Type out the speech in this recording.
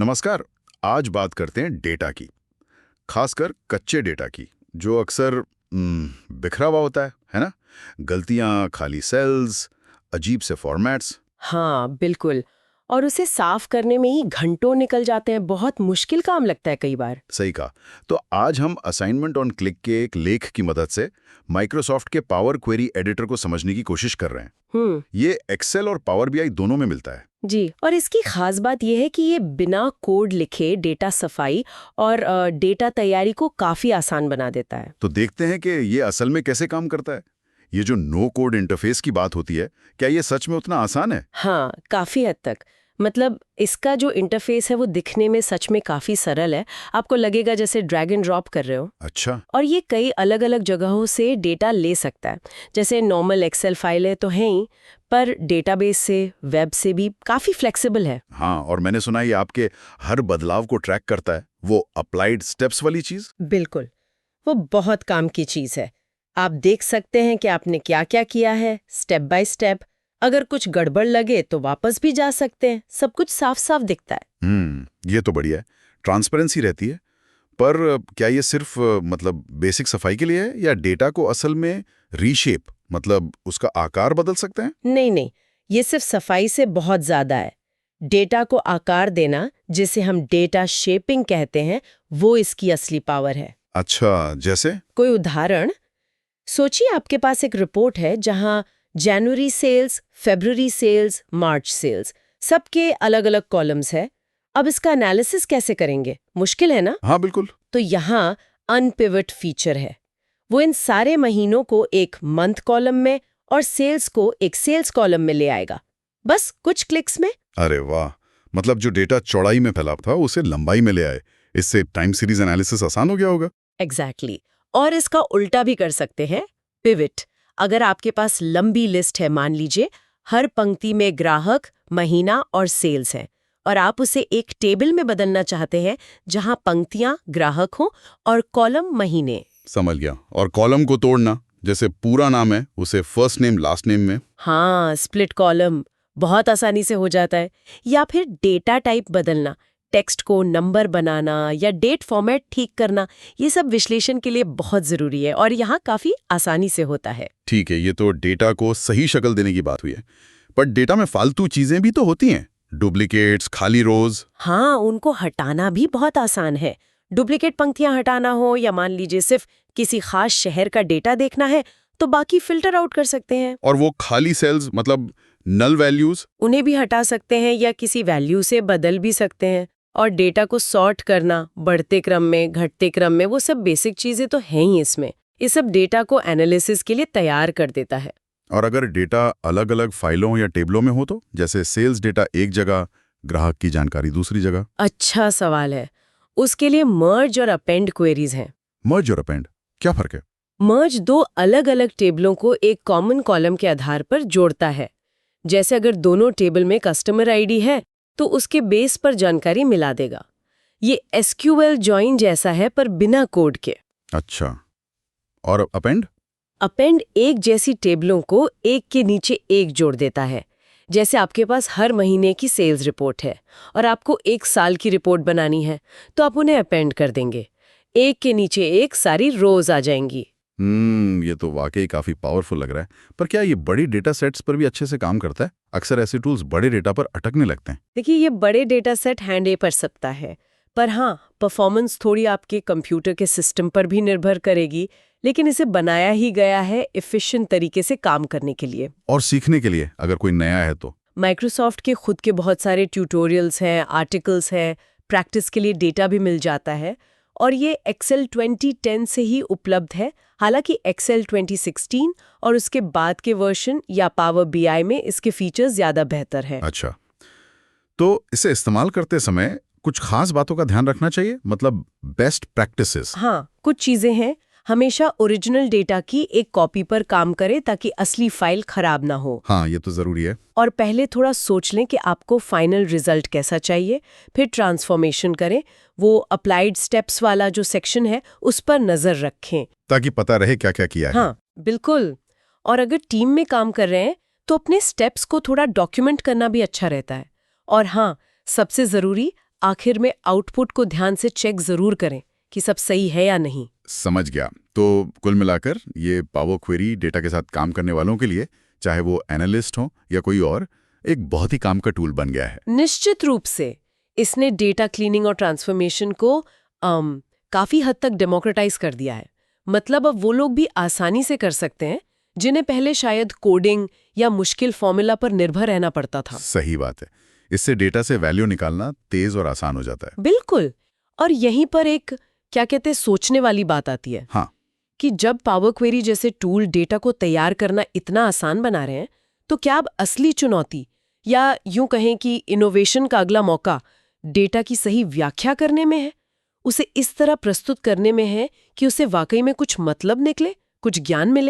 नमस्कार। आज बात करते हैं डेटा की, खासकर कच्चे डेटा की, जो अक्सर बिखरा हुआ होता है ना? गलतियां, खाली सेल्स, अजीब से फॉर्मेट्स। हाँ, बिल्कुल। और उसे साफ करने में ही घंटों निकल जाते हैं। बहुत मुश्किल काम लगता है कई बार। सही कहा। तो आज हम असाइनमेंट ऑन क्लिक के एक लेख की मदद से माइक्रोसॉफ्ट के पावर क्वेरी एडिटर को समझने की कोशिश कर रहे हैं। ये एक्सेल और पावर बीआई दोनों में मिलता है। जी, और इसकी खास बात यह है कि ये बिना कोड लिखे डेटा सफाई और डेटा तैयारी को काफी आसान बना देता है। तो देखते हैं कि ये असल में कैसे काम करता है। ये जो नो कोड इंटरफेस की बात होती है, क्या ये सच में उतना आसान है? हाँ, काफी हद तक। मतलब इसका जो इंटरफेस है वो दिखने में सच में काफी सरल है। आपको लगेगा जैसे ड्रैग एंड ड्रॉप कर रहे हो। अच्छा। और ये कई अलग अलग जगहों से डेटा ले सकता है। जैसे नॉर्मल एक्सेल फाइलें तो हैं ही, पर डेटाबेस से, वेब से भी काफी फ्लेक्सिबल है। हाँ, और मैंने सुना ये आपके हर बदलाव को ट्रैक करता है, वो अप्लाइड स्टेप्स वाली चीज। बिल्कुल, वो बहुत काम की चीज है। आप देख सकते हैं कि आपने क्या क्या किया है, स्टेप बाय स्टेप। अगर कुछ गड़बड़ लगे तो वापस भी जा सकते हैं। सब कुछ साफ साफ दिखता है। ये तो बढ़िया है। ट्रांसपेरेंसी रहती है। पर क्या ये सिर्फ मतलब बेसिक सफाई के लिए है, या डेटा को असल में रीशेप, मतलब उसका आकार बदल सकते हैं? नहीं नहीं, ये सिर्फ सफाई से बहुत ज्यादा है। डेटा को आकार देना, जिसे हम डेटा शेपिंग कहते हैं, वो इसकी असली पावर है। अच्छा, जैसे? कोई उदाहरण? सोचिए आपके पास एक रिपोर्ट है जहां जनवरी सेल्स, फरवरी सेल्स, मार्च सेल्स, सबके अलग अलग कॉलम्स है। अब इसका एनालिसिस कैसे करेंगे? मुश्किल है ना? हाँ, बिल्कुल। तो यहाँ अनपिवट फीचर है। वो इन सारे महीनों को एक मंथ कॉलम में और सेल्स को एक सेल्स कॉलम में ले आएगा, बस कुछ क्लिक्स में। अरे वाह! मतलब जो डेटा चौड़ाई में फैला था उसे लंबाई में ले आए। इससे टाइम सीरीज एनालिसिस आसान हो गया होगा। एग्जैक्टली। और इसका उल्टा भी कर सकते हैं, पिवट। अगर आपके पास लंबी लिस्ट है, मान लीजिए हर पंक्ति में ग्राहक, महीना और सेल्स है, और आप उसे एक टेबल में बदलना चाहते हैं जहां पंक्तियां ग्राहक हों और कॉलम महीने। समझ गया। और कॉलम को तोड़ना, जैसे पूरा नाम है उसे फर्स्ट नेम लास्ट नेम में। हाँ, स्प्लिट कॉलम बहुत आसानी से हो जाता है। या फिर डेटा टाइप बदलना, टेक्स्ट को नंबर बनाना या डेट फॉर्मेट ठीक करना, ये सब विश्लेषण के लिए बहुत जरूरी है और यहाँ काफी आसानी से होता है। ठीक है, ये तो डेटा को सही शक्ल देने की बात हुई है। पर डेटा में फालतू चीजें भी तो होती हैं, डुप्लीकेट्स, खाली रोज। हाँ, उनको हटाना भी बहुत आसान है। डुप्लीकेट पंक्तियां हटाना हो या मान लीजिए सिर्फ किसी खास शहर का डेटा देखना है, तो बाकी फिल्टर आउट कर सकते हैं। और वो खाली सेल्स, मतलब नल वैल्यूज। उन्हें भी हटा सकते हैं या किसी वैल्यू से बदल भी सकते हैं। और डेटा को सॉर्ट करना, बढ़ते क्रम में, घटते क्रम में, वो सब बेसिक चीजें तो हैं ही इसमें। ये सब डेटा को एनालिसिस के लिए तैयार कर देता है। और अगर डेटा अलग अलग फाइलों या टेबलों में हो तो, जैसे सेल्स डेटा एक जगह, ग्राहक की जानकारी दूसरी जगह। अच्छा सवाल है। उसके लिए मर्ज और अपेंड क्वेरीज हैं। मर्ज और अपेंड, क्या फर्क है? मर्ज दो अलग अलग टेबलों को एक कॉमन कॉलम के आधार पर जोड़ता है। जैसे अगर दोनों टेबल में कस्टमर आईडी है तो उसके बेस पर जानकारी मिला देगा। ये एसक्यूएल जॉइन जैसा है, पर बिना कोड के। अच्छा, और अपेंड? अपेंड एक जैसी टेबलों को एक के नीचे एक जोड़ देता है। जैसे आपके पास हर महीने की सेल्स रिपोर्ट है और आपको एक साल की रिपोर्ट बनानी है, तो आप उन्हें अपेंड कर देंगे। एक के नीचे एक सारी रोज आ जाएंगी। ये तो वाकई काफी पावरफुल लग रहा है। पर क्या ये बड़ी डेटा सेट्स पर भी अच्छे से काम करता है? अक्सर ऐसे टूल्स बड़े डेटा पर अटकने लगते हैं। देखिए, ये बड़े डेटा सेट हैंडल कर सकता है, पर हाँ, परफॉर्मेंस थोड़ी आपके कंप्यूटर के सिस्टम पर भी निर्भर करेगी। लेकिन इसे बनाया ही गया है एफिशिएंट तरीके से काम करने के लिए। और सीखने के लिए अगर कोई नया है तो? माइक्रोसॉफ्ट के खुद के बहुत सारे ट्यूटोरियल्स हैं, आर्टिकल्स हैं, प्रैक्टिस के लिए डेटा भी मिल जाता है। और ये एक्सेल 2010 से ही उपलब्ध है। हालांकि एक्सेल 2016 और उसके बाद के वर्जन या पावर बीआई में इसके फीचर्स ज्यादा बेहतर हैं। अच्छा, तो इसे इस्तेमाल करते समय कुछ खास बातों का ध्यान रखना चाहिए, मतलब बेस्ट प्रैक्टिसेस? हाँ, कुछ चीजें हैं। हमेशा ओरिजिनल डेटा की एक कॉपी पर काम करें ताकि असली फाइल खराब ना हो। हाँ, ये तो जरूरी है। और पहले थोड़ा सोच लें कि आपको फाइनल रिजल्ट कैसा चाहिए, फिर ट्रांसफॉर्मेशन करें। वो अप्लाइड स्टेप्स वाला जो सेक्शन है उस पर नजर रखें, ताकि पता रहे क्या क्या किया है। हाँ, बिल्कुल। और अगर टीम में काम कर रहे हैं तो अपने स्टेप्स को थोड़ा डॉक्यूमेंट करना भी अच्छा रहता है। और हाँ, सबसे जरूरी, आखिर में आउटपुट को ध्यान से चेक जरूर करें कि सब सही है या नहीं। समझ गया। तो कुल मिलाकर ये पावर क्वेरी डेटा के साथ काम करने वालों के लिए, चाहे वो एनालिस्ट हो या कोई और, एक बहुत ही काम का टूल बन गया है। निश्चित रूप से इसने डेटा क्लीनिंग और ट्रांसफॉर्मेशन को काफी हद तक डेमोक्रेटाइज कर दिया है। मतलब अब वो लोग भी आसानी से कर सकते हैं जिन्हें पहले शायद कोडिंग या मुश्किल फॉर्मूला पर निर्भर रहना पड़ता था। सही बात है। इससे डेटा से वैल्यू निकालना तेज और आसान हो जाता है। बिल्कुल। और यहीं पर एक क्या कहते हैं सोचने वाली बात आती है। हाँ। कि जब पावर क्वेरी जैसे टूल डेटा को तैयार करना इतना आसान बना रहे हैं, तो क्या अब असली चुनौती या यूं कहें कि इनोवेशन का अगला मौका डेटा की सही व्याख्या करने में है, उसे इस तरह प्रस्तुत करने में है कि उसे वाकई में कुछ मतलब निकले, कुछ ज्ञान मिले।